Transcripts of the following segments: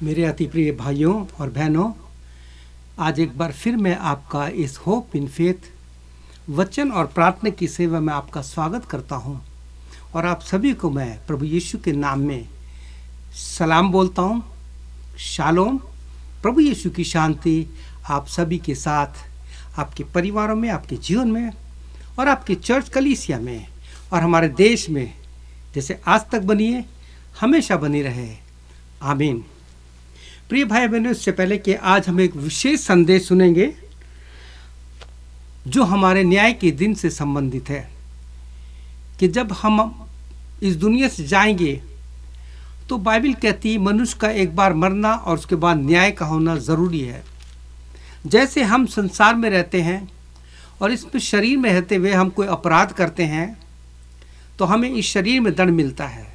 मेरे अति प्रिय भाइयों और बहनों, आज एक बार फिर मैं आपका इस होप इन फेथ वचन और प्रार्थना की सेवा में आपका स्वागत करता हूं और आप सभी को मैं प्रभु यीशु के नाम में सलाम बोलता हूं। शालोम। प्रभु यीशु की शांति आप सभी के साथ, आपके परिवारों में, आपके जीवन में और आपके चर्च कलीसिया में और हमारे देश में जैसे आज तक बनी है, हमेशा बनी रहे। आमीन। प्रिय भाई बहनों, इससे पहले कि आज हम एक विशेष संदेश सुनेंगे जो हमारे न्याय के दिन से संबंधित है कि जब हम इस दुनिया से जाएंगे तो बाइबल कहती है मनुष्य का एक बार मरना और उसके बाद न्याय का होना ज़रूरी है। जैसे हम संसार में रहते हैं और इसमें शरीर में रहते हुए हम कोई अपराध करते हैं तो हमें इस शरीर में दंड मिलता है।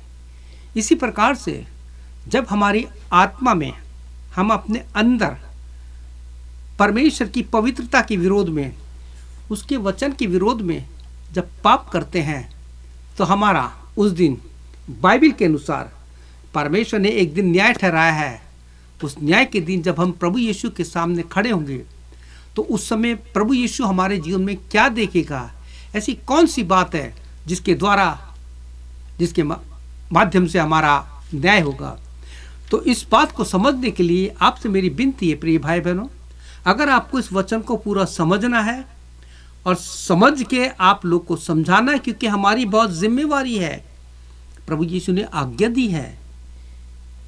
इसी प्रकार से जब हमारी आत्मा में हम अपने अंदर परमेश्वर की पवित्रता के विरोध में, उसके वचन के विरोध में जब पाप करते हैं तो हमारा उस दिन बाइबल के अनुसार परमेश्वर ने एक दिन न्याय ठहराया है। उस न्याय के दिन जब हम प्रभु यीशु के सामने खड़े होंगे तो उस समय प्रभु यीशु हमारे जीवन में क्या देखेगा, ऐसी कौन सी बात है जिसके माध्यम से हमारा न्याय होगा। तो इस बात को समझने के लिए आपसे मेरी विनती है प्रिय भाई बहनों, अगर आपको इस वचन को पूरा समझना है और समझ के आप लोग को समझाना है, क्योंकि हमारी बहुत जिम्मेवारी है। प्रभु यीशु ने आज्ञा दी है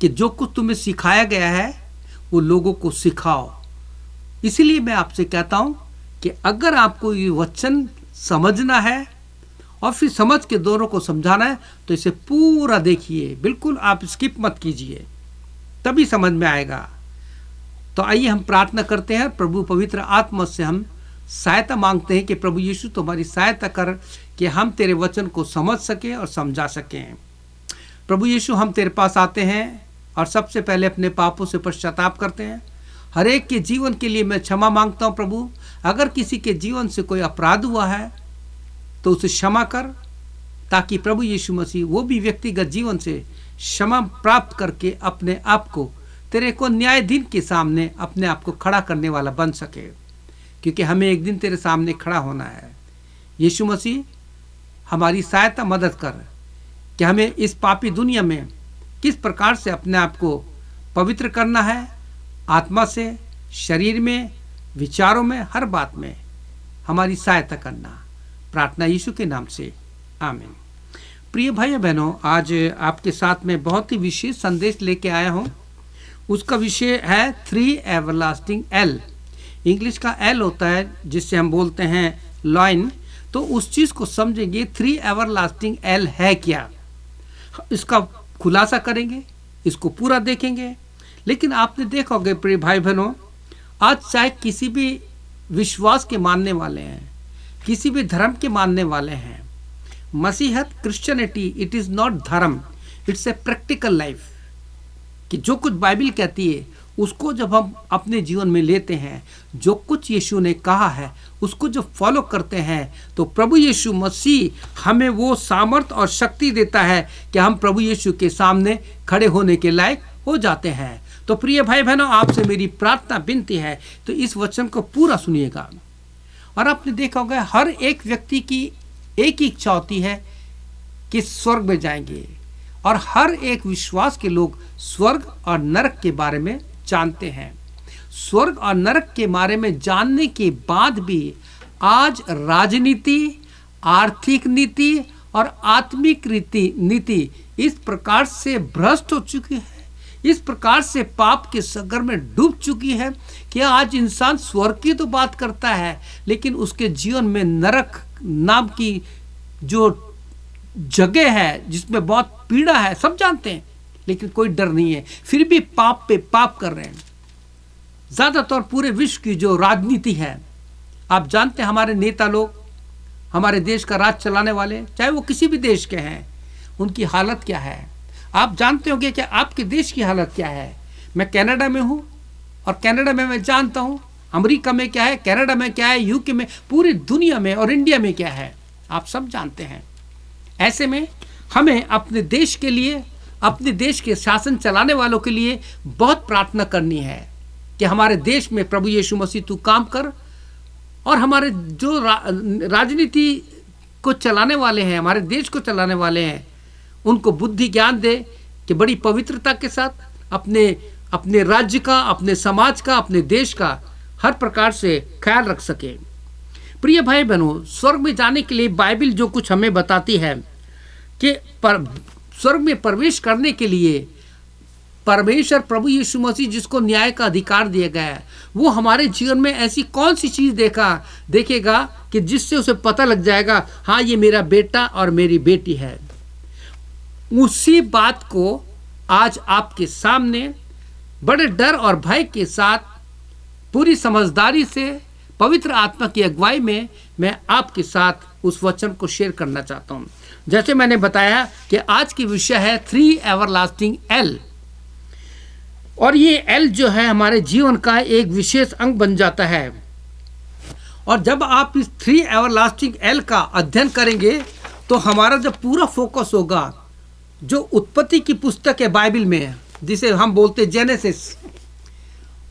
कि जो कुछ तुम्हें सिखाया गया है वो लोगों को सिखाओ। इसीलिए मैं आपसे कहता हूं कि अगर आपको ये वचन समझना है और फिर समझ के दोनों को समझाना है तो इसे पूरा देखिए, बिल्कुल आप स्किप मत कीजिए, तभी समझ में आएगा। तो आइए हम प्रार्थना करते हैं, प्रभु पवित्र आत्मा से हम सहायता मांगते हैं कि प्रभु यीशु तुम्हारी सहायता कर कि हम तेरे वचन को समझ सकें और समझा सकें। प्रभु यीशु, हम तेरे पास आते हैं और सबसे पहले अपने पापों से पश्चाताप करते हैं। हर एक के जीवन के लिए मैं क्षमा मांगता हूँ प्रभु। अगर किसी के जीवन से कोई अपराध हुआ है तो उसे क्षमा कर, ताकि प्रभु यीशु मसीह वो भी व्यक्तिगत जीवन से क्षमा प्राप्त करके अपने आप को तेरे को न्यायाधीन के सामने अपने आप को खड़ा करने वाला बन सके, क्योंकि हमें एक दिन तेरे सामने खड़ा होना है। यीशु मसीह, हमारी सहायता मदद कर कि हमें इस पापी दुनिया में किस प्रकार से अपने आप को पवित्र करना है, आत्मा से, शरीर में, विचारों में, हर बात में हमारी सहायता करना। प्रार्थना यीशु के नाम से, आमीन। प्रिय भाई बहनों, आज आपके साथ में बहुत ही विशेष संदेश लेके आया हूँ। उसका विषय है 3 एवरलास्टिंग एल। इंग्लिश का एल होता है जिससे हम बोलते हैं लॉइन। तो उस चीज़ को समझेंगे 3 एवरलास्टिंग एल है क्या, इसका खुलासा करेंगे, इसको पूरा देखेंगे। लेकिन आपने देखा होगा प्रिय भाई बहनों, आज चाहे किसी भी विश्वास के मानने वाले हैं, किसी भी धर्म के मानने वाले हैं, मसीहत, क्रिश्चियनिटी, इट इज़ नॉट धर्म, इट्स ए प्रैक्टिकल लाइफ। कि जो कुछ बाइबल कहती है उसको जब हम अपने जीवन में लेते हैं, जो कुछ यीशु ने कहा है उसको जब फॉलो करते हैं, तो प्रभु यीशु मसीह हमें वो सामर्थ और शक्ति देता है कि हम प्रभु यीशु के सामने खड़े होने के लायक हो जाते हैं। तो प्रिय भाई बहनों, आपसे मेरी प्रार्थना विनती है तो इस वचन को पूरा सुनिएगा। और आपने देखा होगा हर एक व्यक्ति की एक ही इच्छा होती है कि स्वर्ग में जाएंगे, और हर एक विश्वास के लोग स्वर्ग और नरक के बारे में जानते हैं। स्वर्ग और नरक के बारे में जानने के बाद भी आज राजनीति, आर्थिक नीति और आत्मिक नीति इस प्रकार से भ्रष्ट हो चुकी है, इस प्रकार से पाप के सागर में डूब चुकी है कि आज इंसान स्वर्ग की तो बात करता है, लेकिन उसके जीवन में नरक नाम की जो जगह है जिसमें बहुत पीड़ा है, सब जानते हैं, लेकिन कोई डर नहीं है, फिर भी पाप पे पाप कर रहे हैं। ज़्यादातर पूरे विश्व की जो राजनीति है, आप जानते हैं हमारे नेता लोग, हमारे देश का राज चलाने वाले, चाहे वो किसी भी देश के हैं, उनकी हालत क्या है। आप जानते होंगे कि आपके देश की हालत क्या है। मैं कनाडा में हूँ और कनाडा में मैं जानता हूँ अमेरिका में क्या है, कनाडा में क्या है, यूके में, पूरी दुनिया में और इंडिया में क्या है, आप सब जानते हैं। ऐसे में हमें अपने देश के लिए अपने देश के शासन चलाने वालों के लिए बहुत प्रार्थना करनी है कि हमारे देश में प्रभु यीशु मसीह तू काम कर, और हमारे जो राजनीति को चलाने वाले हैं, हमारे देश को चलाने वाले हैं, उनको बुद्धि ज्ञान दे कि बड़ी पवित्रता के साथ अपने राज्य का, अपने समाज का, अपने देश का हर प्रकार से ख्याल रख सके। प्रिय भाई बहनों, स्वर्ग में जाने के लिए बाइबल जो कुछ हमें बताती है कि स्वर्ग में प्रवेश करने के लिए परमेश्वर प्रभु यीशु मसीह जिसको न्याय का अधिकार दिया गया है, वो हमारे जीवन में ऐसी कौन सी चीज़ देखेगा कि जिससे उसे पता लग जाएगा हाँ ये मेरा बेटा और मेरी बेटी है। उसी बात को आज आपके सामने बड़े डर और भय के साथ पूरी समझदारी से पवित्र आत्मा की अगुवाई में मैं आपके साथ उस वचन को शेयर करना चाहता हूँ। जैसे मैंने बताया कि आज की विषय है 3 एवरलास्टिंग एल, और ये एल जो है हमारे जीवन का एक विशेष अंग बन जाता है। और जब आप इस 3 एवरलास्टिंग एल का अध्ययन करेंगे तो हमारा जब पूरा फोकस होगा जो उत्पत्ति की पुस्तक है बाइबल में, जिसे हम बोलते जेनेसिस,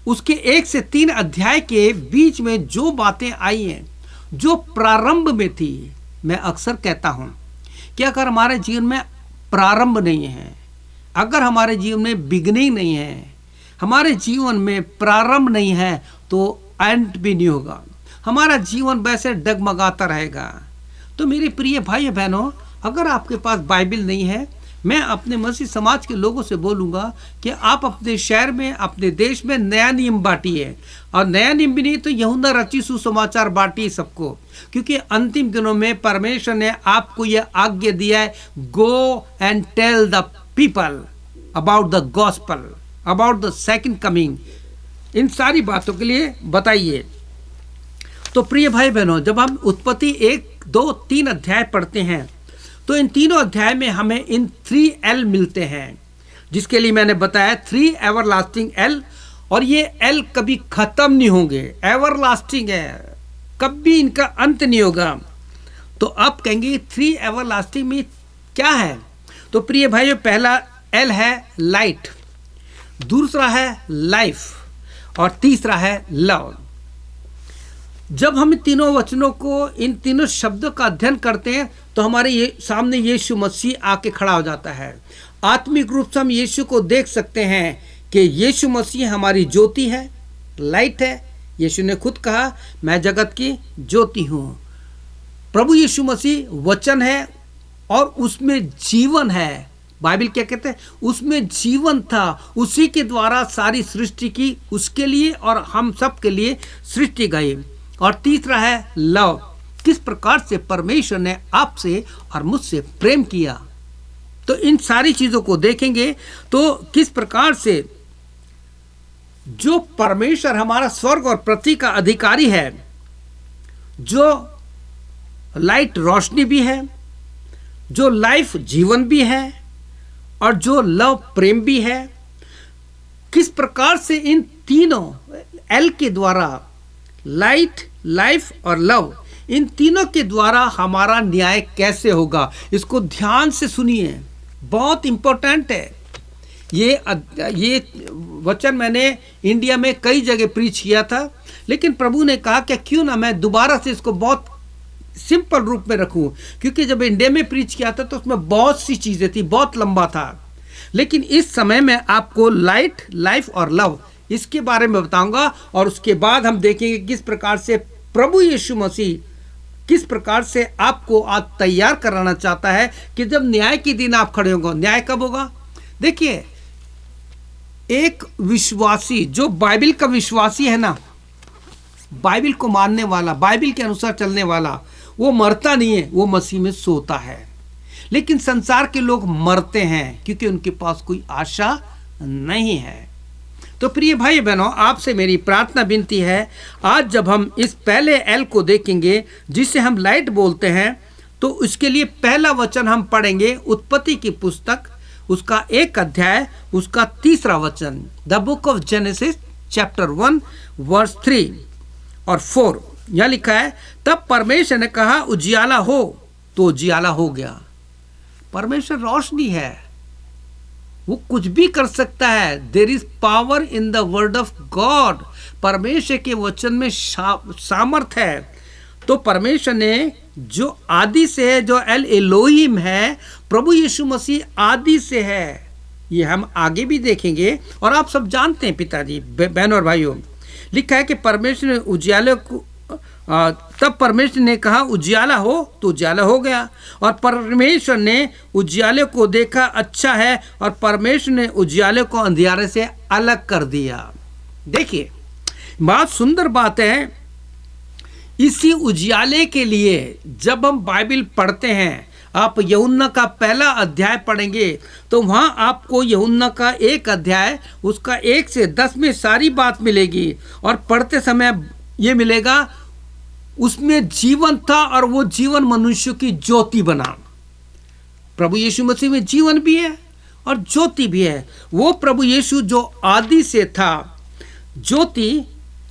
उसके 1 से 3 अध्याय के बीच में जो बातें आई हैं, जो प्रारंभ में थी, मैं अक्सर कहता हूं कि अगर हमारे जीवन में प्रारंभ नहीं है, अगर हमारे जीवन में बिगनिंग नहीं है, हमारे जीवन में प्रारंभ नहीं है, तो एंड भी नहीं होगा। हमारा जीवन वैसे डगमगाता रहेगा। तो मेरे प्रिय भाई बहनों, अगर आपके पास बाइबल नहीं है, मैं अपने मसीह समाज के लोगों से बोलूँगा कि आप अपने शहर में, अपने देश में नया नियम बांटिए, और नया नियम भी नहीं तो यूहन्ना रचित सुसमाचार बांटिए सबको, क्योंकि अंतिम दिनों में परमेश्वर ने आपको यह आज्ञा दिया है, go and tell the people about the gospel, about the second coming. इन सारी बातों के लिए बताइए। तो प्रिय भाई बहनों, जब हम उत्पत्ति 1, 2, 3 अध्याय पढ़ते हैं तो इन तीनों अध्याय में हमें इन 3 एल मिलते हैं, जिसके लिए मैंने बताया 3 एवरलास्टिंग एल, और ये एल कभी खत्म नहीं होंगे, एवरलास्टिंग है, कभी इनका अंत नहीं होगा। तो आप कहेंगे 3 एवरलास्टिंग में क्या है? तो प्रिय भाइयों, पहला एल है लाइट, दूसरा है लाइफ, और तीसरा है लव। जब हम इन तीनों वचनों को, इन तीनों शब्दों का अध्ययन करते हैं तो हमारे सामने यीशु मसीह आके खड़ा हो जाता है। आत्मिक रूप से हम यीशु को देख सकते हैं कि यीशु मसीह हमारी ज्योति है, लाइट है। यीशु ने खुद कहा, मैं जगत की ज्योति हूँ। प्रभु यीशु मसीह वचन है और उसमें जीवन है। बाइबल क्या कहते हैं? उसमें जीवन था, उसी के द्वारा सारी सृष्टि की, उसके लिए और हम सब के लिए सृष्टि गई। और तीसरा है लव, किस प्रकार से परमेश्वर ने आपसे और मुझसे प्रेम किया। तो इन सारी चीजों को देखेंगे तो किस प्रकार से जो परमेश्वर हमारा स्वर्ग और पृथ्वी का अधिकारी है, जो लाइट रोशनी भी है, जो लाइफ जीवन भी है, और जो लव प्रेम भी है, किस प्रकार से इन तीनों एल के द्वारा, लाइट, लाइफ और लव, इन तीनों के द्वारा हमारा न्याय कैसे होगा, इसको ध्यान से सुनिए, बहुत इंपॉर्टेंट है। ये वचन मैंने इंडिया में कई जगह प्रीच किया था, लेकिन प्रभु ने कहा कि क्यों ना मैं दोबारा से इसको बहुत सिंपल रूप में रखूं, क्योंकि जब इंडिया में प्रीच किया था तो उसमें बहुत सी चीज़ें थी, बहुत लंबा था। लेकिन इस समय मैं आपको लाइट, लाइफ और लव इसके बारे में बताऊंगा, और उसके बाद हम देखेंगे किस प्रकार से प्रभु यीशु मसीह किस प्रकार से आपको आज तैयार कराना चाहता है कि जब न्याय के दिन आप खड़े होंगे। न्याय कब होगा? देखिए, एक विश्वासी जो बाइबल का विश्वासी है ना, बाइबल को मानने वाला, बाइबल के अनुसार चलने वाला, वो मरता नहीं है, वो मसीह में सोता है। लेकिन संसार के लोग मरते हैं क्योंकि उनके पास कोई आशा नहीं है। तो प्रिय भाई बहनों, आपसे मेरी प्रार्थना विनती है, आज जब हम इस पहले एल को देखेंगे जिसे हम लाइट बोलते हैं, तो उसके लिए पहला वचन हम पढ़ेंगे उत्पत्ति की पुस्तक, उसका 1 अध्याय, उसका 3रा वचन, the book of Genesis chapter 1 verse 3 और 4। यह लिखा है, तब परमेश्वर ने कहा उजियाला हो, तो उजियाला हो गया। परमेश्वर रोशनी है, वो कुछ भी कर सकता है। There is power in the word of God. परमेश्वर के वचन में सामर्थ है। तो परमेश्वर ने जो आदि से है, जो एल एलोहिम है, प्रभु यीशु मसीह आदि से है। ये हम आगे भी देखेंगे और आप सब जानते हैं पिताजी, बहन और भाइयों। लिखा है कि परमेश्वर ने उजियाले को तब परमेश्वर ने कहा उजियाला हो, तो उजियाला हो गया। और परमेश्वर ने उजियाले को देखा अच्छा है, और परमेश्वर ने उजियाले को अंधियारे से अलग कर दिया। देखिए, बहुत सुंदर बात है। इसी उजियाले के लिए जब हम बाइबल पढ़ते हैं, आप यूहन्ना का पहला अध्याय पढ़ेंगे तो वहाँ आपको यूहन्ना का एक अध्याय उसका 1 से 10 में सारी बात मिलेगी। और पढ़ते समय ये मिलेगा, उसमें जीवन था और वो जीवन मनुष्य की ज्योति बना। प्रभु यीशु मसीह में जीवन भी है और ज्योति भी है। वो प्रभु यीशु जो आदि से था, ज्योति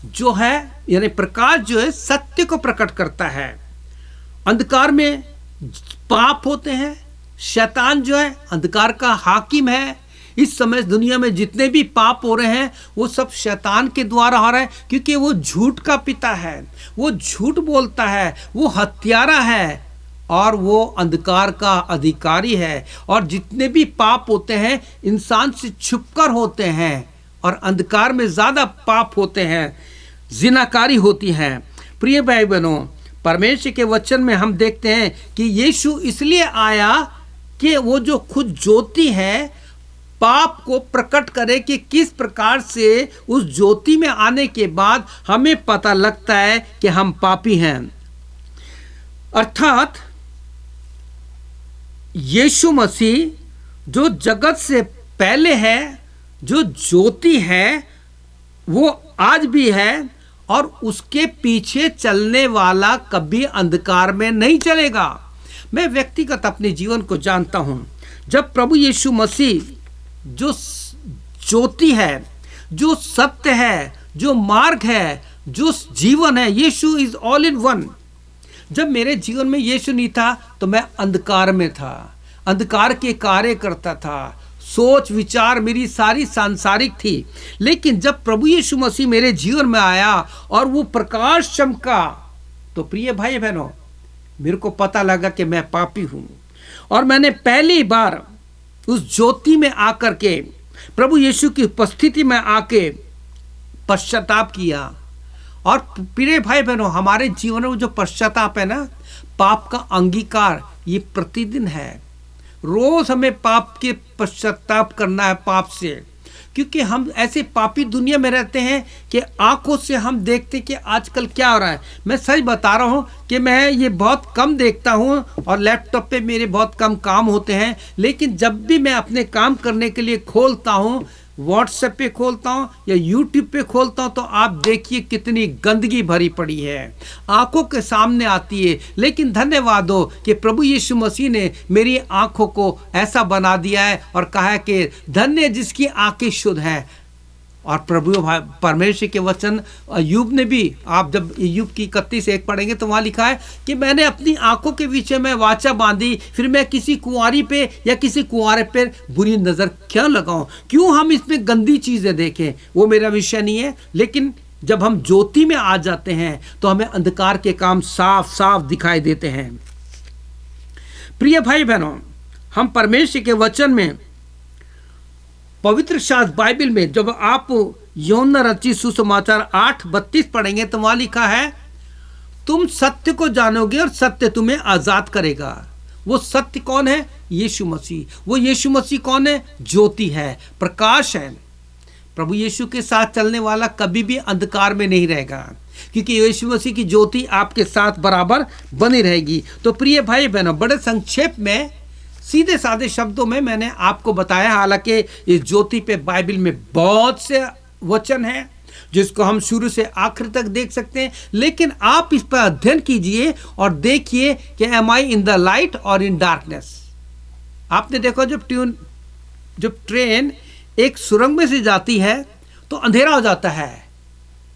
जो है यानी प्रकाश जो है, सत्य को प्रकट करता है। अंधकार में पाप होते हैं। शैतान जो है अंधकार का हाकिम है। इस समय दुनिया में जितने भी पाप हो रहे हैं वो सब शैतान के द्वारा हो रहे हैं, क्योंकि वो झूठ का पिता है, वो झूठ बोलता है, वो हत्यारा है और वो अंधकार का अधिकारी है। और जितने भी पाप होते हैं इंसान से छुपकर होते हैं, और अंधकार में ज़्यादा पाप होते हैं, जिनाकारी होती है। प्रिय भाई बहनों, परमेश्वर के वचन में हम देखते हैं कि यीशु इसलिए आया कि वो जो खुद ज्योति है पाप को प्रकट करे कि किस प्रकार से उस ज्योति में आने के बाद हमें पता लगता है कि हम पापी हैं। अर्थात यीशु मसीह जो जगत से पहले है, जो ज्योति है, वो आज भी है, और उसके पीछे चलने वाला कभी अंधकार में नहीं चलेगा। मैं व्यक्तिगत अपने जीवन को जानता हूं। जब प्रभु यीशु मसीह जो ज्योति है, जो सत्य है, जो मार्ग है, जो जीवन है, यीशु इज ऑल इन वन। जब मेरे जीवन में यीशु नहीं था तो मैं अंधकार में था, अंधकार के कार्य करता था, सोच विचार मेरी सारी सांसारिक थी। लेकिन जब प्रभु यीशु मसीह मेरे जीवन में आया और वो प्रकाश चमका, तो प्रिय भाई बहनों, मेरे को पता लगा कि मैं पापी हूं। और मैंने पहली बार उस ज्योति में आकर के, प्रभु यीशु की उपस्थिति में आके पश्चाताप किया। और प्रिय भाई बहनों, हमारे जीवन में जो पश्चाताप है ना, पाप का अंगीकार, ये प्रतिदिन है। रोज हमें पाप के पश्चाताप करना है, पाप से, क्योंकि हम ऐसे पापी दुनिया में रहते हैं कि आंखों से हम देखते कि आजकल क्या हो रहा है। मैं सच बता रहा हूँ कि मैं ये बहुत कम देखता हूँ और लैपटॉप पे मेरे बहुत कम काम होते हैं, लेकिन जब भी मैं अपने काम करने के लिए खोलता हूँ, व्हाट्सएप पे खोलता हूँ या यूट्यूब पे खोलता हूँ, तो आप देखिए कितनी गंदगी भरी पड़ी है, आंखों के सामने आती है। लेकिन धन्यवाद हो कि प्रभु यीशु मसीह ने मेरी आंखों को ऐसा बना दिया है और कहा है कि धन्य जिसकी आंखें शुद्ध हैं। और प्रभु परमेश्वर के वचन अय्यूब ने भी, आप जब अय्यूब की 31:1 पढ़ेंगे तो वहाँ लिखा है कि मैंने अपनी आंखों के विषय में वाचा बांधी, फिर मैं किसी कुंवारी पे या किसी कुंवारे पे बुरी नज़र क्यों लगाऊं, क्यों हम इसमें गंदी चीज़ें देखें। वो मेरा विषय नहीं है। लेकिन जब हम ज्योति में आ जाते हैं तो हमें अंधकार के काम साफ साफ दिखाई देते हैं। प्रिय भाई बहनों, हम परमेश्वर के वचन में, पवित्र शास्त्र बाइबल में, जब आप यूहन्ना रचित सुसमाचार 8:32 पढ़ेंगे तो वहां लिखा है, तुम सत्य को जानोगे और सत्य तुम्हें आजाद करेगा। वो सत्य कौन है? यीशु मसीह। वो यीशु मसीह कौन है? ज्योति है, प्रकाश है। प्रभु यीशु के साथ चलने वाला कभी भी अंधकार में नहीं रहेगा, क्योंकि यीशु मसीह की ज्योति आपके साथ बराबर बनी रहेगी। तो प्रिय भाई बहनों, बड़े संक्षेप में, सीधे साधे शब्दों में मैंने आपको बताया। हालांकि इस ज्योति पे बाइबल में बहुत से वचन हैं जिसको हम शुरू से आखिर तक देख सकते हैं, लेकिन आप इस पर अध्ययन कीजिए और देखिए कि am I in the light और इन डार्कनेस। आपने देखो, जब ट्रेन एक सुरंग में से जाती है तो अंधेरा हो जाता है,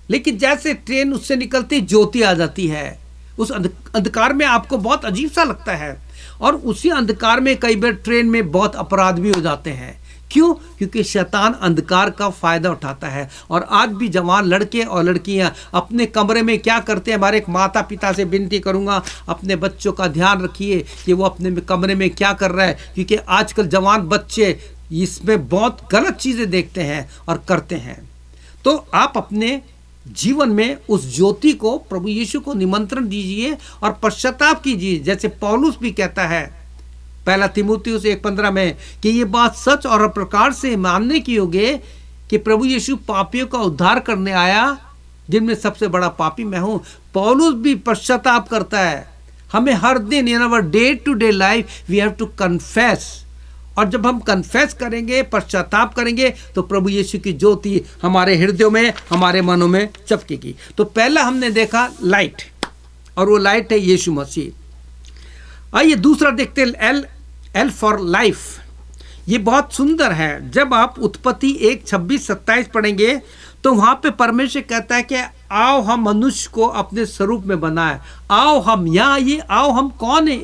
लेकिन जैसे ट्रेन उससे निकलती ज्योति आ जाती है। उस अंधकार में आपको बहुत अजीब सा लगता है, और उसी अंधकार में कई बार ट्रेन में बहुत अपराध भी हो जाते हैं, क्यों? क्योंकि शैतान अंधकार का फायदा उठाता है। और आज भी जवान लड़के और लड़कियां अपने कमरे में क्या करते हैं? हमारे एक माता पिता से विनती करूंगा, अपने बच्चों का ध्यान रखिए कि वो अपने कमरे में क्या कर रहा है, क्योंकि आजकल जवान बच्चे इसमें बहुत गलत चीज़ें देखते हैं और करते हैं। तो आप अपने जीवन में उस ज्योति को, प्रभु यीशु को निमंत्रण दीजिए और पश्चाताप कीजिए, जैसे पौलुस भी कहता है पहला तीमुथियुस 1:15 में कि ये बात सच और प्रकार से मानने की योग्य कि प्रभु यीशु पापियों का उद्धार करने आया, जिनमें सबसे बड़ा पापी मैं हूं। पौलुस भी पश्चाताप करता है। हमें हर दिन in our day to day life we have to confess, और जब हम कन्फेस करेंगे, पश्चाताप करेंगे, तो प्रभु यीशु की ज्योति हमारे हृदयों में, हमारे मनों में चमकेगी। तो पहला हमने देखा लाइट, और वो लाइट है यीशु मसीह। आइए दूसरा देखते हैं, एल फॉर लाइफ। ये बहुत सुंदर है। जब आप उत्पत्ति 1:26-27 पढ़ेंगे तो वहां पे परमेश्वर कहता है कि आओ हम मनुष्य को अपने स्वरूप में बनाए। आओ हम, यहाँ ये आओ हम कौन है?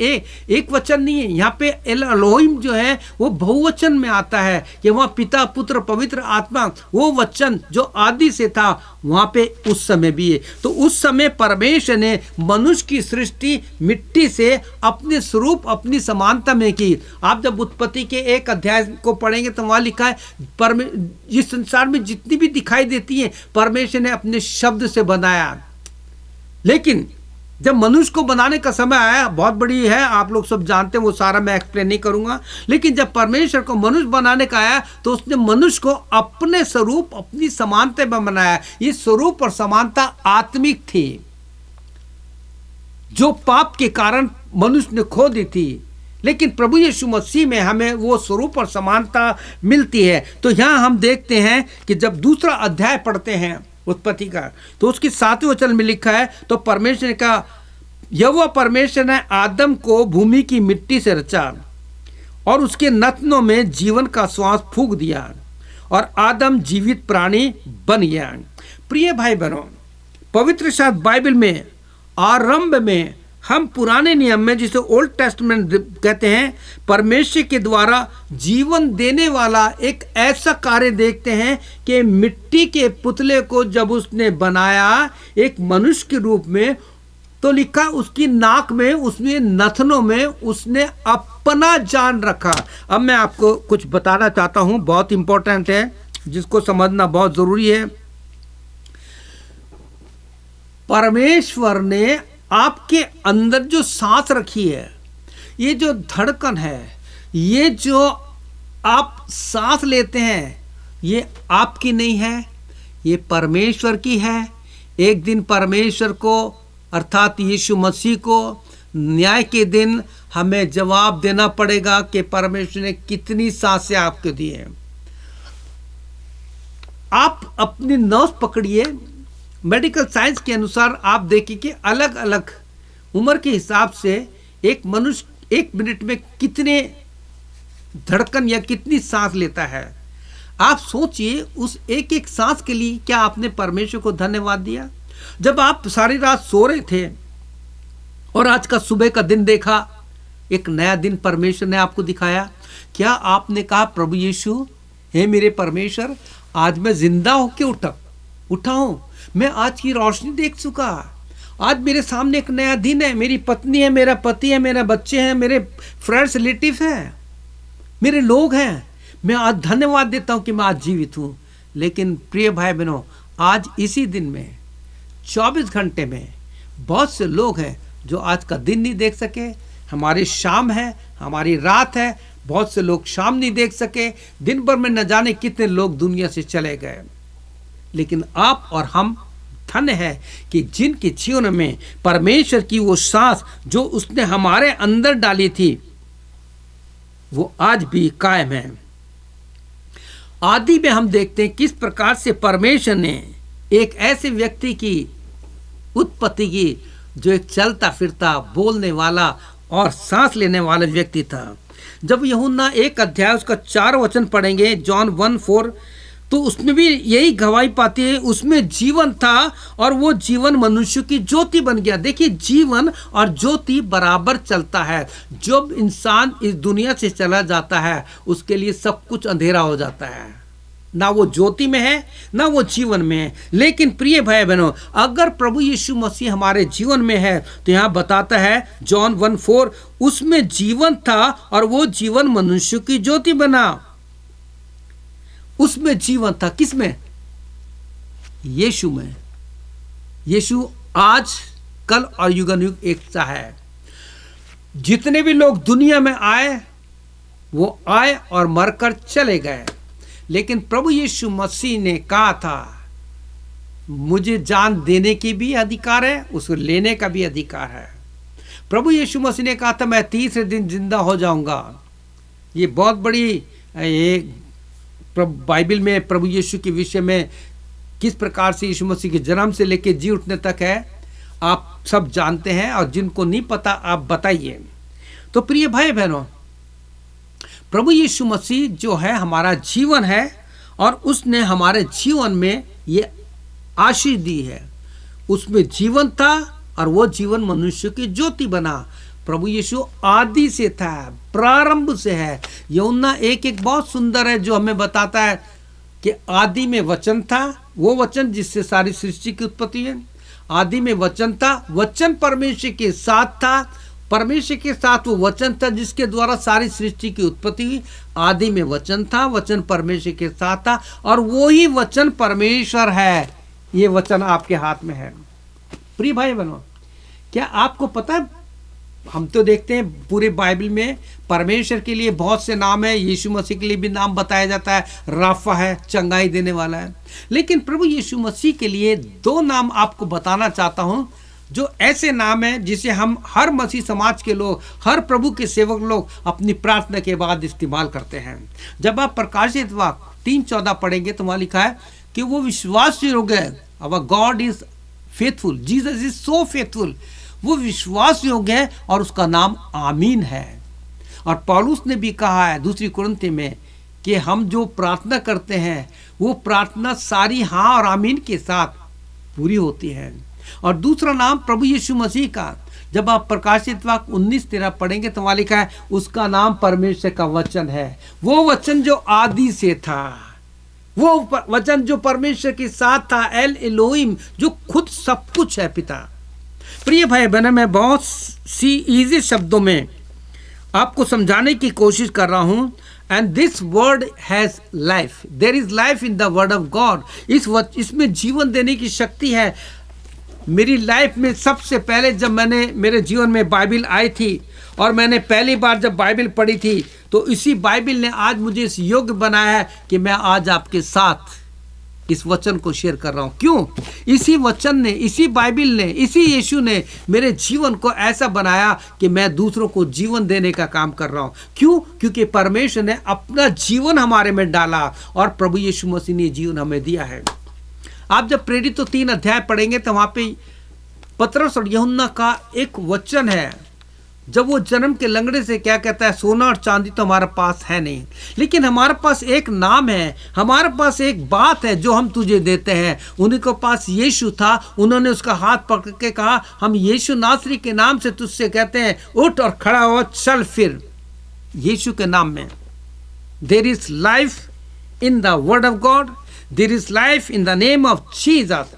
एक वचन नहीं है यहाँ पे। एल एलोहिम जो है वो बहुवचन में आता है कि वहाँ पिता, पुत्र, पवित्र आत्मा, वो वचन जो आदि से था वहाँ पे उस समय भी है। तो उस समय परमेश्वर ने मनुष्य की सृष्टि मिट्टी से अपने स्वरूप, अपनी समानता में की। आप जब उत्पत्ति के 1 अध्याय को पढ़ेंगे तो वहाँ लिखा है इस संसार में जितनी भी दिखाई देती है परमेश्वर ने अपने शब्द से बनाया। लेकिन जब मनुष्य को बनाने का समय आया, बहुत बड़ी है, आप लोग सब जानते हैं, वो सारा मैं एक्सप्लेन नहीं करूंगा। लेकिन जब परमेश्वर को मनुष्य बनाने का आया तो उसने मनुष्य को अपने स्वरूप, अपनी समानता में बनाया। ये स्वरूप और समानता आत्मिक थी जो पाप के कारण मनुष्य ने खो दी थी। लेकिन प्रभु यीशु मसीह में हमें वो स्वरूप और समानता मिलती है। तो यहाँ हम देखते हैं कि जब दूसरा अध्याय पढ़ते हैं उत्पत्ति का, तो उसकी 7वें वचन में लिखा है, तो परमेश्वर ने कहा, यहोवा परमेश्वर ने आदम को भूमि की मिट्टी से रचा और उसके नथनों में जीवन का श्वास फूंक दिया और आदम जीवित प्राणी बन गया। प्रिय भाई बहनों, पवित्र शास्त्र बाइबल में आरंभ में हम पुराने नियम में, जिसे ओल्ड टेस्टमेंट कहते हैं, परमेश्वर के द्वारा जीवन देने वाला एक ऐसा कार्य देखते हैं कि मिट्टी के पुतले को जब उसने बनाया एक मनुष्य के रूप में, तो लिखा उसकी नाक में, उसने नथनों में उसने अपना जान रखा। अब मैं आपको कुछ बताना चाहता हूं, बहुत इंपॉर्टेंट है, जिसको समझना बहुत जरूरी है। परमेश्वर ने आपके अंदर जो सांस रखी है, ये जो धड़कन है, ये जो आप सांस लेते हैं, ये आपकी नहीं है, ये परमेश्वर की है। एक दिन परमेश्वर को, अर्थात यीशु मसीह को, न्याय के दिन हमें जवाब देना पड़ेगा कि परमेश्वर ने कितनी सांसें आपको दी हैं। आप अपनी नस पकड़िए। मेडिकल साइंस के अनुसार आप देखिए कि अलग अलग उम्र के हिसाब से एक मनुष्य 1 मिनट में कितने धड़कन या कितनी सांस लेता है। आप सोचिए, उस एक एक सांस के लिए क्या आपने परमेश्वर को धन्यवाद दिया? जब आप सारी रात सो रहे थे और आज का सुबह का दिन देखा, एक नया दिन परमेश्वर ने आपको दिखाया, क्या आपने कहा, प्रभु यीशु, हे मेरे परमेश्वर, आज मैं जिंदा होके उठा हूं, मैं आज की रोशनी देख चुका, आज मेरे सामने एक नया दिन है, मेरी पत्नी है, मेरा पति है, मेरे बच्चे हैं, मेरे फ्रेंड्स रिलेटिव हैं, मेरे लोग हैं, मैं आज धन्यवाद देता हूं कि मैं आज जीवित हूं। लेकिन प्रिय भाई बहनों, आज इसी दिन में 24 घंटे में बहुत से लोग हैं जो आज का दिन नहीं देख सके। हमारी शाम है, हमारी रात है, बहुत से लोग शाम नहीं देख सके। दिन भर में न जाने कितने लोग दुनिया से चले गए। लेकिन आप और हम धन्य है कि जिनके जीवन में परमेश्वर की वो सांस जो उसने हमारे अंदर डाली थी, वो आज भी कायम है। आदि में हम देखते हैं किस प्रकार से परमेश्वर ने एक ऐसे व्यक्ति की उत्पत्ति की जो एक चलता फिरता, बोलने वाला और सांस लेने वाला व्यक्ति था। जब यूहन्ना 1 अध्याय उसका 4 वचन पढ़ेंगे, जॉन 1:4, तो उसमें भी यही गवाही पाती है, उसमें जीवन था और वो जीवन मनुष्य की ज्योति बन गया। देखिए, जीवन और ज्योति बराबर चलता है। जब इंसान इस दुनिया से चला जाता है उसके लिए सब कुछ अंधेरा हो जाता है, ना वो ज्योति में है ना वो जीवन में है। लेकिन प्रिय भाई बहनों, अगर प्रभु यीशु मसीह हमारे जीवन में है तो यहाँ बताता है जॉन 1:4, उसमें जीवन था और वो जीवन मनुष्य की ज्योति बना। उसमें जीवन था, किसमें? यीशु में। यीशु आज कल और युगानुयुग एक सा है। जितने भी लोग दुनिया में आए वो आए और मरकर चले गए, लेकिन प्रभु यीशु मसीह ने कहा था मुझे जान देने की भी अधिकार है, उसको लेने का भी अधिकार है। प्रभु यीशु मसीह ने कहा था मैं तीसरे दिन जिंदा हो जाऊंगा। ये बहुत बड़ी एक बाइबल में प्रभु यीशु के विषय में किस प्रकार से यीशु मसीह के जन्म से लेकर जी उठने तक है, आप सब जानते हैं, और जिनको नहीं पता आप बताइए। तो प्रिय भाई बहनों, प्रभु यीशु मसीह जो है हमारा जीवन है और उसने हमारे जीवन में ये आशीष दी है। उसमें जीवन था और वो जीवन मनुष्य की ज्योति बना। प्रभु यीशु आदि से था, प्रारंभ से है। यूहन्ना 1:1 बहुत सुंदर है जो हमें बताता है कि आदि में वचन था, वो वचन जिससे सारी सृष्टि की उत्पत्ति है। आदि में वचन था, वचन परमेश्वर के साथ था, परमेश्वर के साथ वो वचन था जिसके द्वारा सारी सृष्टि की उत्पत्ति हुई। आदि में वचन था, वचन परमेश्वर के साथ था और वो ही वचन परमेश्वर है। ये वचन आपके हाथ में है। प्रिय भाई बहनों, क्या आपको पता है, हम तो देखते हैं पूरे बाइबल में परमेश्वर के लिए बहुत से नाम है, यीशु मसीह के लिए भी नाम बताया जाता है, राफा है, चंगाई देने वाला है। लेकिन प्रभु यीशु मसीह के लिए 2 नाम आपको बताना चाहता हूं, जो ऐसे नाम है जिसे हम हर मसीह समाज के लोग, हर प्रभु के सेवक लोग अपनी प्रार्थना के बाद इस्तेमाल करते हैं। जब आप प्रकाशित वाक्य 3:14 पढ़ेंगे तो वहां लिखा है कि वो विश्वास योग्य है। Our God is faithful, Jesus is so faithful. वो विश्वास योग्य है और उसका नाम आमीन है। और पौलुस ने भी कहा है 2 कुरिन्थी में कि हम जो प्रार्थना करते हैं वो प्रार्थना सारी हाँ और आमीन के साथ पूरी होती है। और दूसरा नाम प्रभु यीशु मसीह का, जब आप प्रकाशित वाक्य 19:13 पढ़ेंगे तो वहां लिखा है उसका नाम परमेश्वर का वचन है। वो वचन जो आदि से था, वो वचन जो परमेश्वर के साथ था, एल एलोहिम, जो खुद सब कुछ है, पिता। प्रिय भाई बहन, मैं बहुत सी इजी शब्दों में आपको समझाने की कोशिश कर रहा हूं। And this word has life, there is life in the word of God. इसमें जीवन देने की शक्ति है। मेरी लाइफ में सबसे पहले जब मेरे जीवन में बाइबल आई थी और मैंने पहली बार जब बाइबल पढ़ी थी तो इसी बाइबल ने आज मुझे इस योग्य बनाया है कि मैं आज आपके साथ इस वचन को शेयर कर रहा हूं। क्यों? इसी वचन ने, इसी बाइबल ने, इसी यीशु ने मेरे जीवन को ऐसा बनाया कि मैं दूसरों को जीवन देने का काम कर रहा हूं। क्यों? क्योंकि परमेश्वर ने अपना जीवन हमारे में डाला और प्रभु यीशु मसीह ने जीवन हमें दिया है। आप जब प्रेरित 3 अध्याय पढ़ेंगे तो वहां पे पतरस और यूहन्ना का एक वचन है। जब वो जन्म के लंगड़े से क्या कहता है, सोना और चांदी तो हमारे पास है नहीं, लेकिन हमारे पास एक नाम है, हमारे पास एक बात है जो हम तुझे देते हैं। उन्हीं के पास यीशु था, उन्होंने उसका हाथ पकड़ के कहा हम यीशु नासरी के नाम से तुझसे कहते हैं, उठ और खड़ा हो, चल फिर। यीशु के नाम में there is life in the word of God, there is life in the name of Jesus,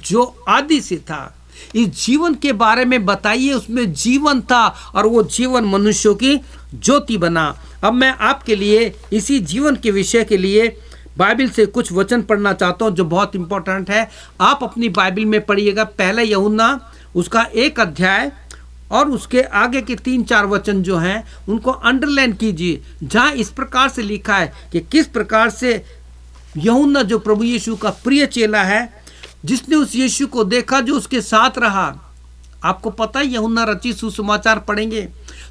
जो आदि से था। इस जीवन के बारे में बताइए, उसमें जीवन था और वो जीवन मनुष्यों की ज्योति बना। अब मैं आपके लिए इसी जीवन के विषय के लिए बाइबल से कुछ वचन पढ़ना चाहता हूं जो बहुत इंपॉर्टेंट है। आप अपनी बाइबल में पढ़िएगा, पहला यूहन्ना उसका 1 अध्याय और उसके आगे के 3-4 वचन जो हैं उनको अंडरलाइन कीजिए, जहां इस प्रकार से लिखा है कि किस प्रकार से यूहन्ना जो प्रभु यीशु का प्रिय चेला है, जिसने उस यीशु को देखा, जो उसके साथ रहा। आपको पता है यूहन्ना रचित सुसमाचार पढ़ेंगे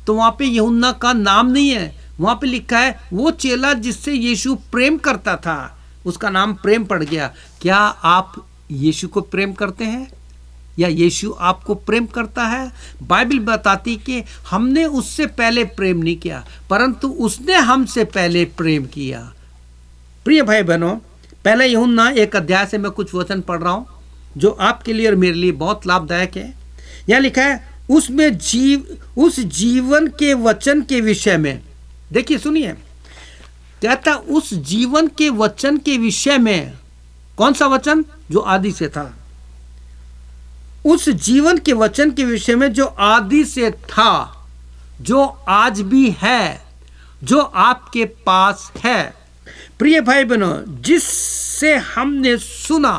तो वहां पे यूहन्ना का नाम नहीं है, वहां पे लिखा है वो चेला जिससे यीशु प्रेम करता था, उसका नाम प्रेम पड़ गया। क्या आप यीशु को प्रेम करते हैं या यीशु आपको प्रेम करता है? बाइबल बताती कि हमने उससे पहले प्रेम नहीं किया, परंतु उसने हमसे पहले प्रेम किया। प्रिय भाई बहनों, पहले यूहन्ना 1 अध्याय से मैं कुछ वचन पढ़ रहा हूं जो आपके लिए और मेरे लिए बहुत लाभदायक है। यहाँ लिखा है उसमें उस जीवन के वचन के विषय में, देखिए सुनिए, कहता उस जीवन के वचन के विषय में। कौन सा वचन? जो आदि से था। उस जीवन के वचन के विषय में जो आदि से था, जो आज भी है, जो आपके पास है। प्रिय भाई बहनों, जिससे हमने सुना,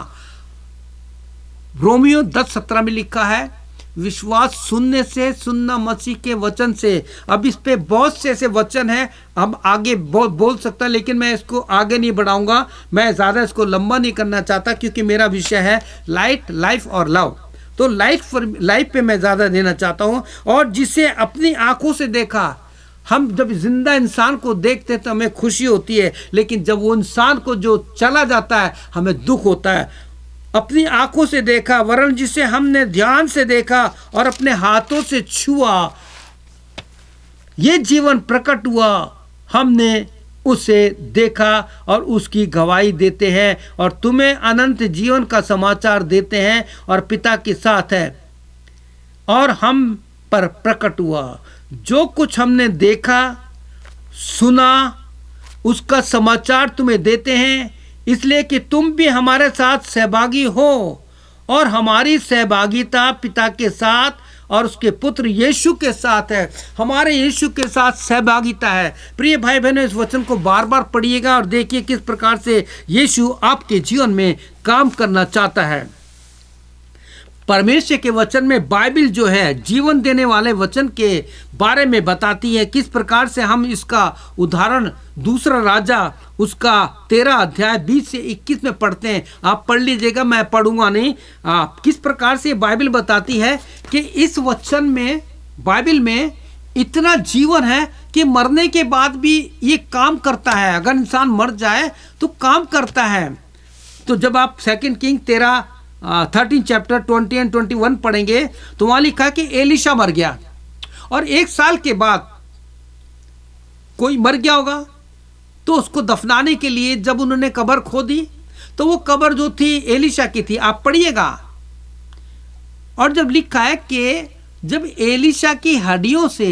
रोमियो 10:17 में लिखा है, विश्वास सुनने से, सुनना मसीह के वचन से। अब इस पे बहुत से ऐसे वचन हैं, हम आगे बोल सकता, लेकिन मैं इसको आगे नहीं बढ़ाऊंगा। मैं ज़्यादा इसको लंबा नहीं करना चाहता, क्योंकि मेरा विषय है लाइट, लाइफ और लव। तो लाइफ पे मैं ज़्यादा देना चाहता हूँ। और जिसे अपनी आंखों से देखा, हम जब जिंदा इंसान को देखते हैं तो हमें खुशी होती है, लेकिन जब वो इंसान को जो चला जाता है हमें दुख होता है। अपनी आंखों से देखा, वरन जिसे हमने ध्यान से देखा और अपने हाथों से छुआ, ये जीवन प्रकट हुआ, हमने उसे देखा और उसकी गवाही देते हैं और तुम्हें अनंत जीवन का समाचार देते हैं और पिता के साथ है और हम पर प्रकट हुआ। जो कुछ हमने देखा सुना उसका समाचार तुम्हें देते हैं, इसलिए कि तुम भी हमारे साथ सहभागी हो। और हमारी सहभागिता पिता के साथ और उसके पुत्र यीशु के साथ है। हमारे यीशु के साथ सहभागिता है। प्रिय भाई बहनों, इस वचन को बार बार पढ़िएगा और देखिए किस प्रकार से यीशु आपके जीवन में काम करना चाहता है। परमेश्वर के वचन में बाइबल जो है जीवन देने वाले वचन के बारे में बताती है। किस प्रकार से हम इसका उदाहरण दूसरा राजा उसका 13 अध्याय 20 से 21 में पढ़ते हैं। आप पढ़ लीजिएगा, मैं पढ़ूंगा नहीं। किस प्रकार से बाइबल बताती है कि इस वचन में, बाइबल में इतना जीवन है कि मरने के बाद भी ये काम करता है। अगर इंसान मर जाए तो काम करता है। तो जब आप 2 किंग 13 चैप्टर 20 और 21 पढ़ेंगे तो वहां लिखा कि एलिशा मर गया और 1 साल के बाद कोई मर गया होगा तो उसको दफनाने के लिए जब उन्होंने कब्र खोदी तो वो कब्र जो थी एलिशा की थी। आप पढ़िएगा। और जब लिखा है कि जब एलिशा की हड्डियों से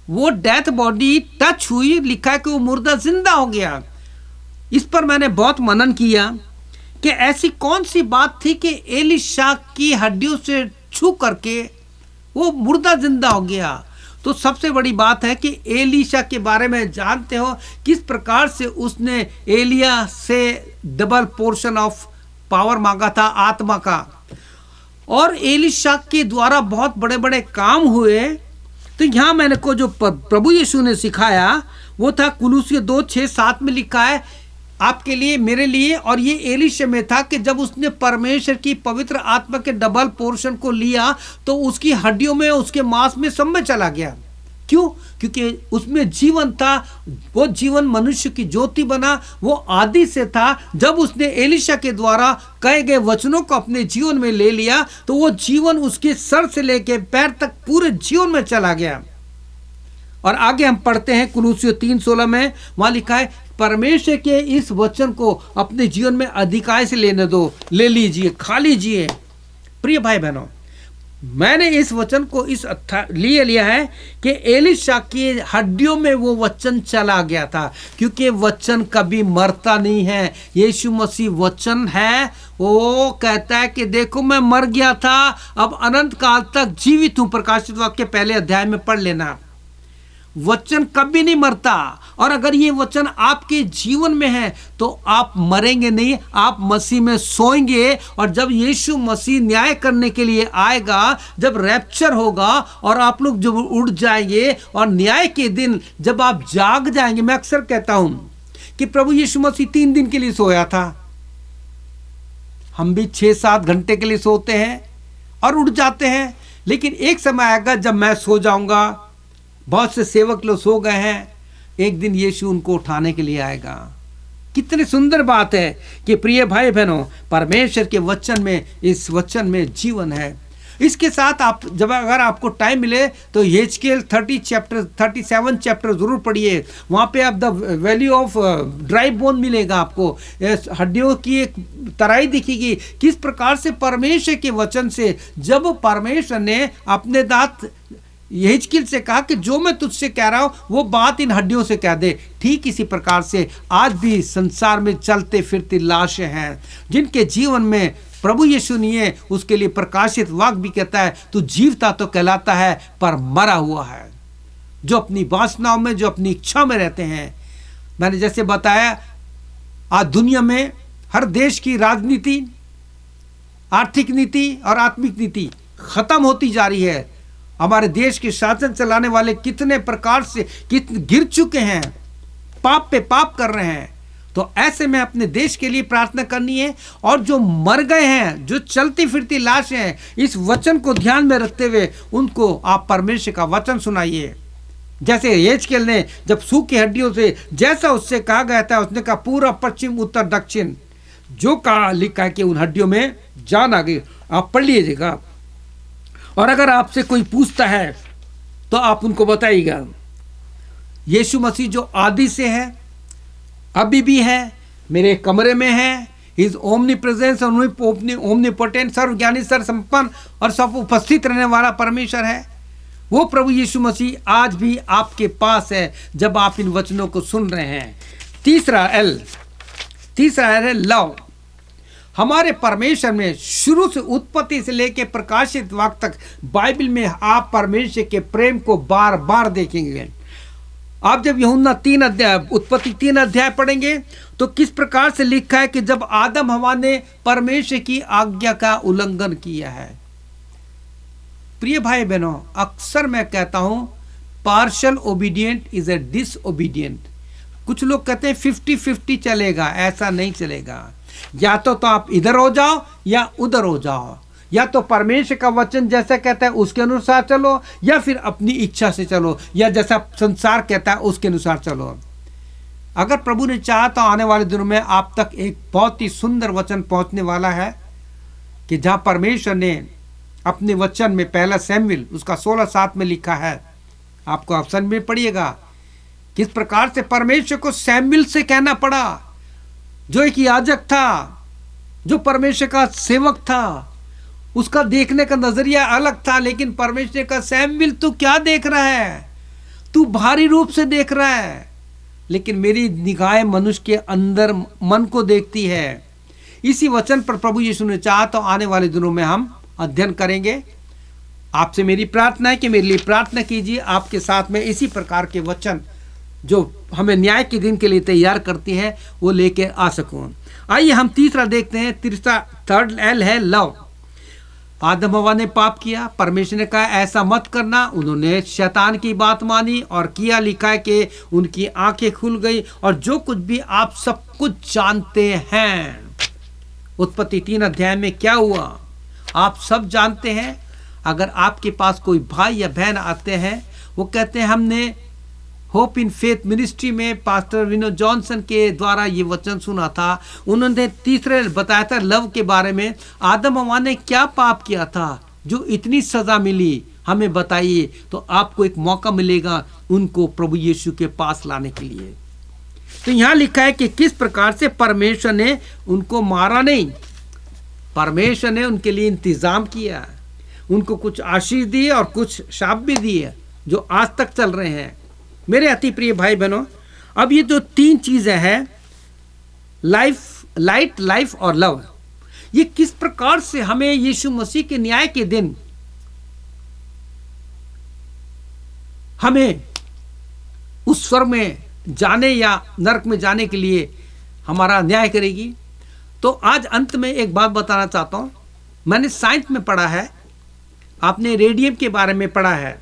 वो डेथ बॉडी टच हुई, लिखा है कि वो मुर्दा जिंदा हो गया। इस पर मैंने बहुत मनन किया कि ऐसी कौन सी बात थी कि एलिशा की हड्डियों से छू करके वो मुर्दा जिंदा हो गया। तो सबसे बड़ी बात है कि एलिशा के बारे में जानते हो किस प्रकार से उसने एलिया से डबल पोर्शन ऑफ पावर मांगा था, आत्मा का। और एलिशा के द्वारा बहुत बड़े बड़े काम हुए। तो यहाँ मैंने को जो प्रभु यीशु ने सिखाया वो था कुलुस्सी 2:6-7 में लिखा है आपके लिए, मेरे लिए। और ये एलिशा में था कि जब उसने परमेश्वर की पवित्र आत्मा के डबल पोर्शन को लिया तो उसकी हड्डियों में, उसके मांस में, सब में चला गया। क्यों? क्योंकि उसमें जीवन था। वो जीवन मनुष्य की ज्योति बना, वो आदि से था। जब उसने एलिशा के द्वारा कहे गए वचनों को अपने जीवन में ले लिया तो वो जीवन उसके सर से लेकर पैर तक पूरे जीवन में चला गया। और आगे हम पढ़ते हैं कुलुस्सी 3:16 में, वहां लिखा है परमेश्वर के इस वचन को अपने जीवन में अधिकार से लेने दो, ले लीजिए, खा लीजिए। प्रिय भाई बहनों, मैंने इस वचन को इस लिए लिया है कि एलिशा की हड्डियों में वो वचन चला गया था, क्योंकि वचन कभी मरता नहीं है। यीशु मसीह वचन है। वो कहता है कि देखो मैं मर गया था, अब अनंत काल तक जीवित हूं। प्रकाशित वाक्य पहले अध्याय में पढ़ लेना। वचन कभी नहीं मरता। और अगर ये वचन आपके जीवन में है तो आप मरेंगे नहीं, आप मसीह में सोएंगे। और जब यीशु मसीह न्याय करने के लिए आएगा, जब रैप्चर होगा और आप लोग जब उड़ जाएंगे और न्याय के दिन जब आप जाग जाएंगे, मैं अक्सर कहता हूं कि प्रभु यीशु मसीह 3 दिन के लिए सोया था। हम भी 6-7 घंटे के लिए सोते हैं और उड़ जाते हैं। लेकिन एक समय आएगा जब मैं सो जाऊंगा, बहुत से सेवक लोग सो गए हैं, एक दिन यीशु उनको उठाने के लिए आएगा। कितनी सुंदर बात है कि प्रिय भाई बहनों, परमेश्वर के वचन में, इस वचन में जीवन है। इसके साथ आप जब अगर आपको टाइम मिले तो यहेजकेल 37 चैप्टर जरूर पढ़िए। वहाँ पे आप the value of dry bone मिलेगा आपको, हड्डियों की एक तराई दिखेगी। किस प्रकार से परमेश्वर के वचन से जब परमेश्वर ने अपने दांत यहेजकेल से कहा कि जो मैं तुझसे कह रहा हूं वो बात इन हड्डियों से कह दे, ठीक इसी प्रकार से आज भी संसार में चलते फिरती लाशें हैं जिनके जीवन में प्रभु यीशु नहीं है। उसके लिए प्रकाशित वाक्य भी कहता है तू जीवता तो कहलाता है पर मरा हुआ है। जो अपनी वासनाओं में, जो अपनी इच्छा में रहते हैं। मैंने जैसे बताया आज दुनिया में हर देश की राजनीति, आर्थिक नीति और आत्मिक नीति खत्म होती जा रही है। हमारे देश के शासन चलाने वाले कितने प्रकार से कितने गिर चुके हैं, पाप पे पाप कर रहे हैं। तो ऐसे में अपने देश के लिए प्रार्थना करनी है। और जो मर गए हैं, जो चलती फिरती लाश हैं, इस वचन को ध्यान में रखते हुए उनको आप परमेश्वर का वचन सुनाइए। जैसे यहेजकेल ने जब सूखी हड्डियों से जैसा उससे कहा गया था, उसने कहा पूर्व पश्चिम उत्तर दक्षिण, जो कहा लिखा है कि उन हड्डियों में जान आ गई। आप पढ़ लीजिएगा। और अगर आपसे कोई पूछता है तो आप उनको बताइएगा यीशु मसीह जो आदि से है, अभी भी है, मेरे कमरे में है, इज ओमनी प्रेजेंस ओमनीपोटेंट, सर्वज्ञानी, सर्वसंपन्न और सब उपस्थित रहने वाला परमेश्वर है। वो प्रभु यीशु मसीह आज भी आपके पास है जब आप इन वचनों को सुन रहे हैं। तीसरा एल है लव। हमारे परमेश्वर में शुरू से उत्पत्ति से लेकर प्रकाशित वाक्य तक बाइबल में आप परमेश्वर के प्रेम को बार बार देखेंगे। आप जब यूहन्ना 3 अध्याय, उत्पत्ति 3 अध्याय पढ़ेंगे तो किस प्रकार से लिखा है कि जब आदम हवा ने परमेश्वर की आज्ञा का उल्लंघन किया है। प्रिय भाई बहनों, अक्सर मैं कहता हूं partial obedient is a disobedient. कुछ लोग कहते हैं 50-50 चलेगा, ऐसा नहीं चलेगा। या तो आप इधर हो जाओ या उधर हो जाओ, या तो परमेश्वर का वचन जैसा कहता है उसके अनुसार चलो, या फिर अपनी इच्छा से चलो, या जैसा संसार कहता है उसके अनुसार चलो। अगर प्रभु ने चाहा तो आने वाले दिनों में आप तक एक बहुत ही सुंदर वचन पहुंचने वाला है कि जहां परमेश्वर ने अपने वचन में पहला सैमुएल उसका 16:7 में लिखा है। आपको ऑप्शन में पढ़िएगा किस प्रकार से परमेश्वर को सैमुएल से कहना पड़ा, जो एक याजक था, जो परमेश्वर का सेवक था। उसका देखने का नजरिया अलग था, लेकिन परमेश्वर का सैमुएल तू क्या देख रहा है, तू भारी रूप से देख रहा है, लेकिन मेरी निगाहें मनुष्य के अंदर मन को देखती है। इसी वचन पर प्रभु यीशु ने चाहा तो आने वाले दिनों में हम अध्ययन करेंगे। आपसे मेरी प्रार्थना है कि मेरे लिए प्रार्थना कीजिए, आपके साथ में इसी प्रकार के वचन जो हमें न्याय के दिन के लिए तैयार करती है वो लेके आ सकूं। आइए हम तीसरा देखते हैं। थर्ड एल है लव। आदम हवा ने पाप किया, परमेश्वर ने कहा ऐसा मत करना, उन्होंने शैतान की बात मानी और किया। लिखा है कि उनकी आंखें खुल गई और जो कुछ भी आप सब कुछ जानते हैं। उत्पत्ति 3 अध्याय में क्या हुआ आप सब जानते हैं। अगर आपके पास कोई भाई या बहन आते हैं, वो कहते हैं हमने होप इन फेथ मिनिस्ट्री में पास्टर विनो जॉनसन के द्वारा ये वचन सुना था, उन्होंने तीसरे बताया था लव के बारे में। आदम हवा ने क्या पाप किया था जो इतनी सजा मिली, हमें बताइए। तो आपको एक मौका मिलेगा उनको प्रभु यीशु के पास लाने के लिए। तो यहाँ लिखा है कि किस प्रकार से परमेश्वर ने उनको मारा नहीं, परमेश्वर ने उनके लिए इंतजाम किया, उनको कुछ आशीष दी और कुछ शाप भी दिए जो आज तक चल रहे हैं। मेरे अति प्रिय भाई बहनों, अब ये जो 3 चीजें हैं, लाइट, लाइफ और लव, ये किस प्रकार से हमें यीशु मसीह के न्याय के दिन हमें उस स्वर्ग में जाने या नरक में जाने के लिए हमारा न्याय करेगी। तो आज अंत में एक बात बताना चाहता हूं। मैंने साइंस में पढ़ा है, आपने रेडियम के बारे में पढ़ा है।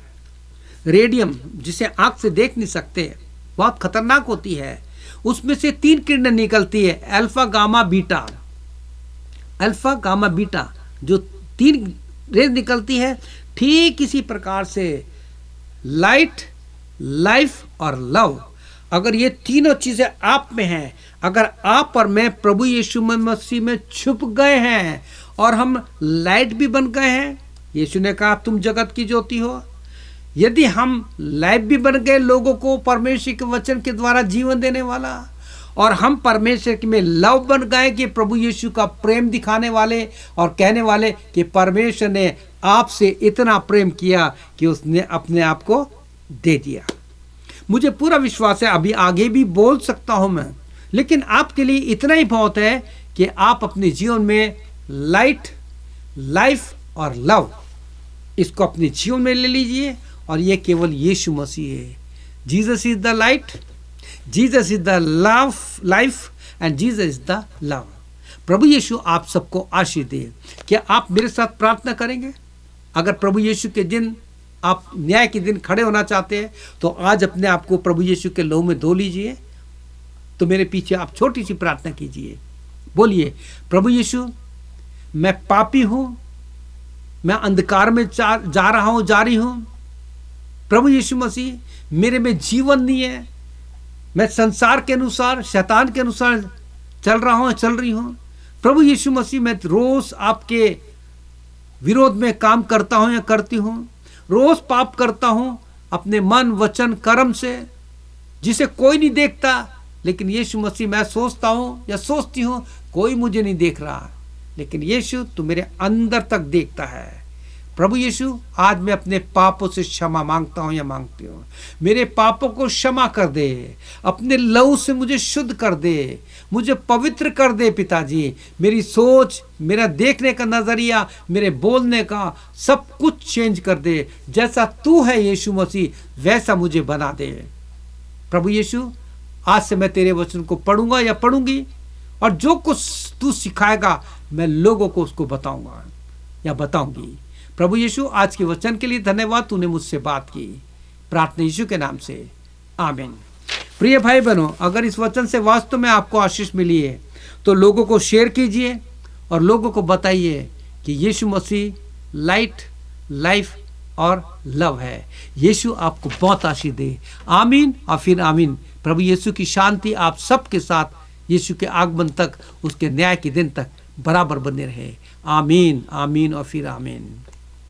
रेडियम जिसे आंख से देख नहीं सकते, बहुत खतरनाक होती है। उसमें से 3 किरणें निकलती है, alpha gamma beta. Alpha gamma beta जो 3 रेज निकलती है, ठीक इसी प्रकार से लाइट, लाइफ और लव, अगर ये तीनों चीजें आप में हैं, अगर आप और मैं प्रभु यीशु मसीह में छुप गए हैं और हम लाइट भी बन गए हैं, यीशु ने कहा तुम जगत की ज्योति हो। यदि हम लाइफ भी बन गए लोगों को परमेश्वर के वचन के द्वारा जीवन देने वाला, और हम परमेश्वर में लव बन गए कि प्रभु यीशु का प्रेम दिखाने वाले और कहने वाले कि परमेश्वर ने आपसे इतना प्रेम किया कि उसने अपने आप को दे दिया। मुझे पूरा विश्वास है अभी आगे भी बोल सकता हूं मैं, लेकिन आपके लिए इतना ही बहुत है कि आप अपने जीवन में लाइट, लाइफ और लव इसको अपने जीवन में ले लीजिए, और ये केवल यीशु मसीह है। Jesus is the light, Jesus is the love life and Jesus is the love. प्रभु यीशु आप सबको आशीष दे। क्या आप मेरे साथ प्रार्थना करेंगे? अगर प्रभु यीशु के दिन आप न्याय के दिन खड़े होना चाहते हैं तो आज अपने आप को प्रभु यीशु के लहू में धो लीजिए। तो मेरे पीछे आप छोटी सी प्रार्थना कीजिए, बोलिए, प्रभु यीशु मैं पापी हूं, मैं अंधकार में जा रहा हूं, जा रही हूं। प्रभु यीशु मसीह मेरे में जीवन नहीं है, मैं संसार के अनुसार, शैतान के अनुसार चल रहा हूं, चल रही हूं। प्रभु यीशु मसीह मैं रोज आपके विरोध में काम करता हूं या करती हूं, रोज पाप करता हूं अपने मन, वचन, कर्म से, जिसे कोई नहीं देखता। लेकिन यीशु मसीह मैं सोचता हूं या सोचती हूं कोई मुझे नहीं देख रहा, लेकिन यीशु तू मेरे अंदर तक देखता है। प्रभु यीशु आज मैं अपने पापों से क्षमा मांगता हूं या मांगती हूं। मेरे पापों को क्षमा कर दे, अपने लहू से मुझे शुद्ध कर दे, मुझे पवित्र कर दे पिताजी। मेरी सोच, मेरा देखने का नजरिया, मेरे बोलने का सब कुछ चेंज कर दे। जैसा तू है यीशु मसीह वैसा मुझे बना दे। प्रभु यीशु आज से मैं तेरे वचन को पढ़ूंगा या पढ़ूंगी, और जो कुछ तू सिखाएगा मैं लोगों को उसको बताऊंगा या बताऊंगी। प्रभु यीशु आज के वचन के लिए धन्यवाद, तूने मुझसे बात की। प्रार्थना यीशु के नाम से, आमीन। प्रिय भाई बहनों, अगर इस वचन से वास्तव में आपको आशीष मिली है तो लोगों को शेयर कीजिए और लोगों को बताइए कि यीशु मसीह लाइट, लाइफ और लव है। यीशु आपको बहुत आशीष दे। आमीन और फिर आमीन। प्रभु यीशु की शांति आप सबके साथ यीशु के आगमन तक, उसके न्याय के दिन तक बराबर बने रहे। आमीन, आमीन और फिर आमीन।